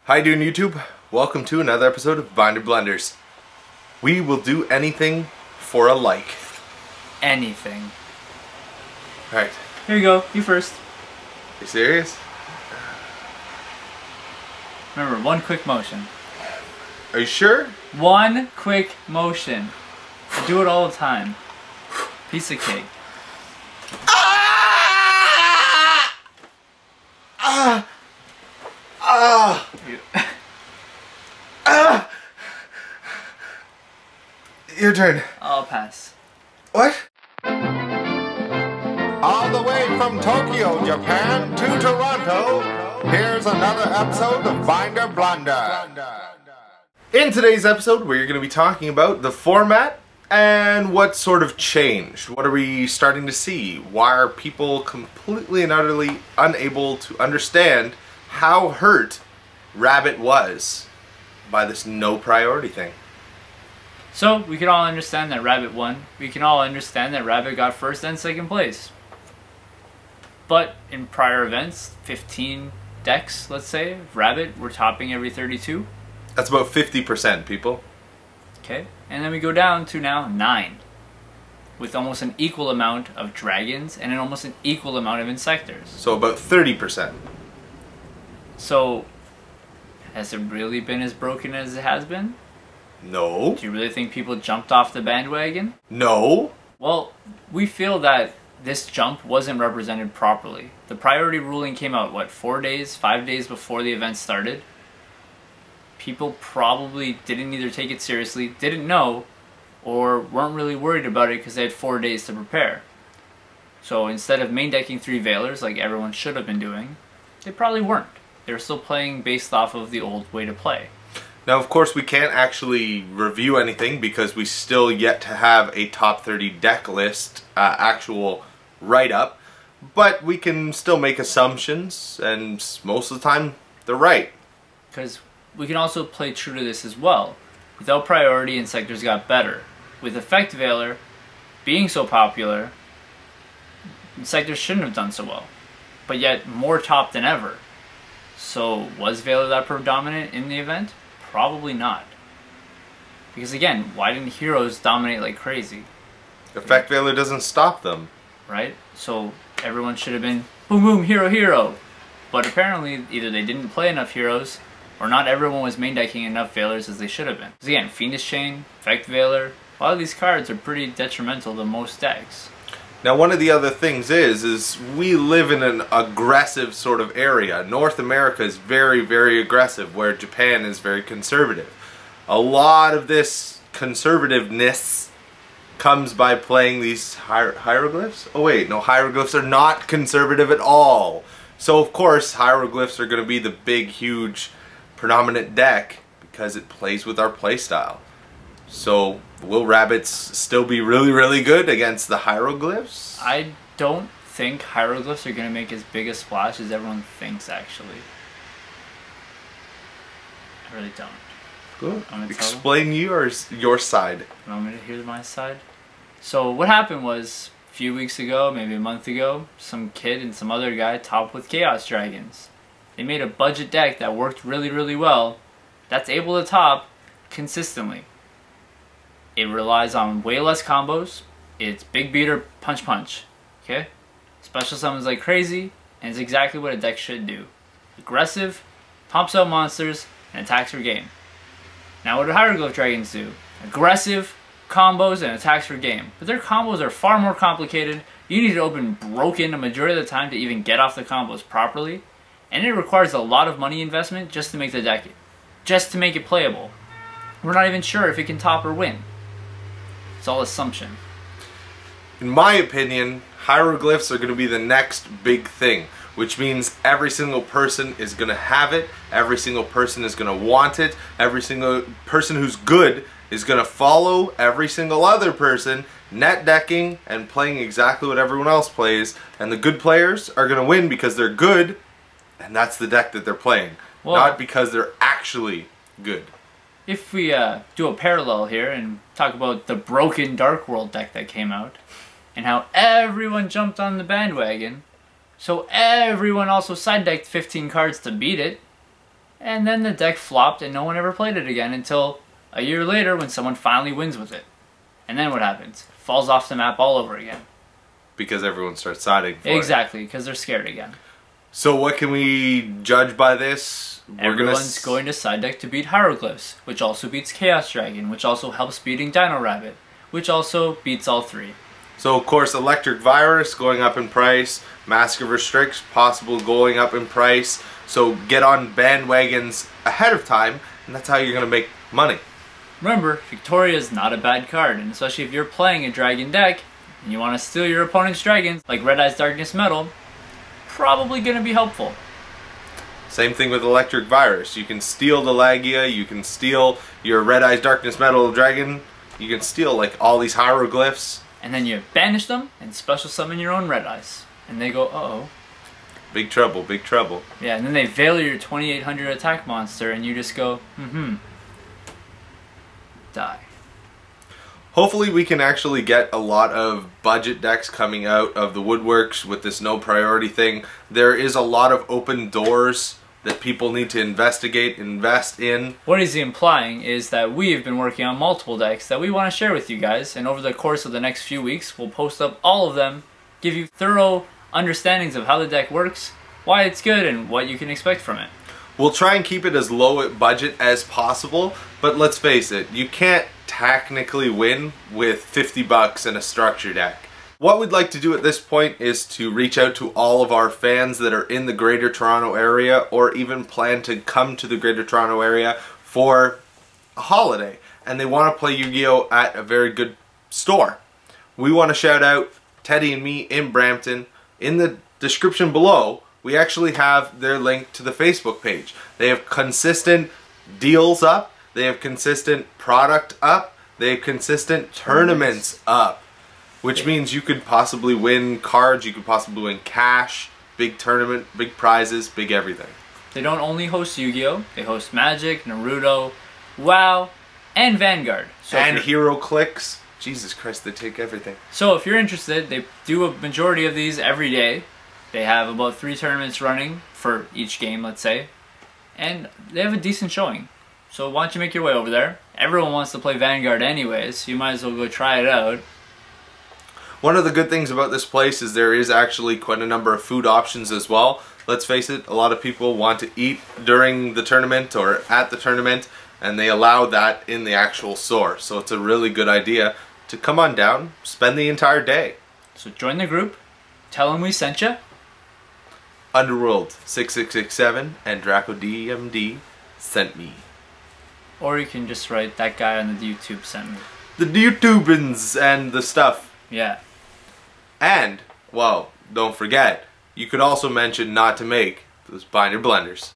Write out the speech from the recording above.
How you doing, YouTube? Welcome to another episode of Binder Blunders. We will do anything for a like. Anything. Alright. Here you go. You first. You serious? Remember, one quick motion. Are you sure? One quick motion. I do it all the time. Piece of cake. Your turn. I'll pass. What? All the way from Tokyo, Japan to Toronto, here's another episode of Binder Blunder. In today's episode, we're going to be talking about the format and what sort of changed. What are we starting to see? Why are people completely and utterly unable to understand how hurt Rabbit was by this no priority thing? So, we can all understand that Rabbit won. We can all understand that Rabbit got first and second place. But in prior events, 15 decks, let's say, Rabbit were topping every 32. That's about 50%, people. Okay, and then we go down to now 9. With almost an equal amount of dragons and an almost an equal amount of insectors. So about 30%. So, has it really been as broken as it has been? No. Do you really think people jumped off the bandwagon? No. Well, we feel that this jump wasn't represented properly. The priority ruling came out, what, 4 days, 5 days before the event started? People probably didn't either take it seriously, didn't know, or weren't really worried about it because they had 4 days to prepare. So instead of main decking 3 Veilers like everyone should have been doing, they probably weren't. They were still playing based off of the old way to play. Now, of course, we can't actually review anything because we still yet to have a top 30 deck list actual write-up, but we can still make assumptions, and most of the time, they're right. Because we can also play true to this as well. Without priority, Insectors got better. With Effect Veiler being so popular, Insectors shouldn't have done so well, but yet more top than ever. So, was Veiler that predominant in the event? Probably not. Because again, why didn't heroes dominate like crazy? Effect Veiler doesn't stop them. Right? So everyone should have been boom boom hero hero. But apparently either they didn't play enough heroes or not everyone was main decking enough Veilers as they should have been. Because again, Fiendish Chain, Effect Veiler, a lot of these cards are pretty detrimental to most decks. Now, one of the other things is we live in an aggressive sort of area. North America is very, very aggressive, where Japan is very conservative. A lot of this conservativeness comes by playing these hieroglyphs. Oh wait, no, hieroglyphs are not conservative at all. So of course, hieroglyphs are going to be the big, huge, predominant deck because it plays with our playstyle. So, will Rabbits still be really, really good against the hieroglyphs? I don't think hieroglyphs are going to make as big a splash as everyone thinks, actually. I really don't. Good. Explain your side. You want me to hear my side? So, what happened was, a few weeks ago, maybe a month ago, some kid and some other guy topped with Chaos Dragons. They made a budget deck that worked really, really well, that's able to top consistently. It relies on way less combos. It's big beater, punch punch. Okay? Special summons like crazy, and it's exactly what a deck should do. Aggressive, pumps out monsters, and attacks for game. Now what do Hieroglyph Dragons do? Aggressive, combos, and attacks for game. But their combos are far more complicated. You need to open broken a majority of the time to even get off the combos properly. And it requires a lot of money investment just to make the deck, just to make it playable. We're not even sure if it can top or win. It's all assumption. In my opinion, hieroglyphs are going to be the next big thing, which means every single person is going to have it, every single person is going to want it, every single person who's good is going to follow every single other person, net decking and playing exactly what everyone else plays, and the good players are going to win because they're good, and that's the deck that they're playing, well, not because they're actually good. If we do a parallel here and talk about the broken Dark World deck that came out, and how everyone jumped on the bandwagon, so everyone also side decked 15 cards to beat it, And then the deck flopped and no one ever played it again until a year later when someone finally wins with it. And then what happens? Falls off the map all over again. Because everyone starts siding for it. Exactly, because they're scared again. So what can we judge by this? Everyone's going to side deck to beat Hieroglyphs, which also beats Chaos Dragon, which also helps beating Dino Rabbit, which also beats all three. So of course Electric Virus going up in price, Mask of Restricts possible going up in price. So get on bandwagons ahead of time, and that's how you're going to make money. Remember, Victoria is not a bad card, and especially if you're playing a dragon deck and you want to steal your opponent's dragons, like Red Eye's Darkness Metal, probably going to be helpful. Same thing with Electric Virus. You can steal the Lagia, you can steal your Red Eye's Darkness Metal dragon, you can steal like all these hieroglyphs. And then you banish them and special summon your own Red Eyes. And they go, uh-oh. Big trouble, big trouble. Yeah, and then they veil your 2800 attack monster and you just go, die. Hopefully we can actually get a lot of budget decks coming out of the woodworks with this no priority thing. There is a lot of open doors that people need to investigate, invest in. What he's implying is that we've been working on multiple decks that we want to share with you guys, and over the course of the next few weeks we'll post up all of them, give you thorough understandings of how the deck works, why it's good, and what you can expect from it. We'll try and keep it as low at budget as possible, but let's face it, you can't technically win with 50 bucks in a structure deck. What we'd like to do at this point is to reach out to all of our fans that are in the Greater Toronto area or even plan to come to the Greater Toronto area for a holiday and they want to play Yu-Gi-Oh! At a very good store. We want to shout out Teddy and me in Brampton. In the description below, we actually have their link to the Facebook page. They have consistent deals up, they have consistent product up, they have consistent tournaments up. Which means you could possibly win cards, you could possibly win cash, big tournament, big prizes, big everything. They don't only host Yu-Gi-Oh! They host Magic, Naruto, WoW, and Vanguard. And Hero Clicks. Jesus Christ, they take everything. So if you're interested, they do a majority of these every day. They have about 3 tournaments running for each game, let's say. And they have a decent showing. So why don't you make your way over there? Everyone wants to play Vanguard anyways, so you might as well go try it out. One of the good things about this place is there is actually quite a number of food options as well. Let's face it, a lot of people want to eat during the tournament or at the tournament, and they allow that in the actual store. So it's a really good idea to come on down, spend the entire day. So join the group, tell them we sent you. Underworld 6667 and Draco DMD sent me. Or you can just write that guy on the YouTube sent me. The YouTubins and the stuff. Yeah. And, well, don't forget, you could also mention not to make those binder blunders.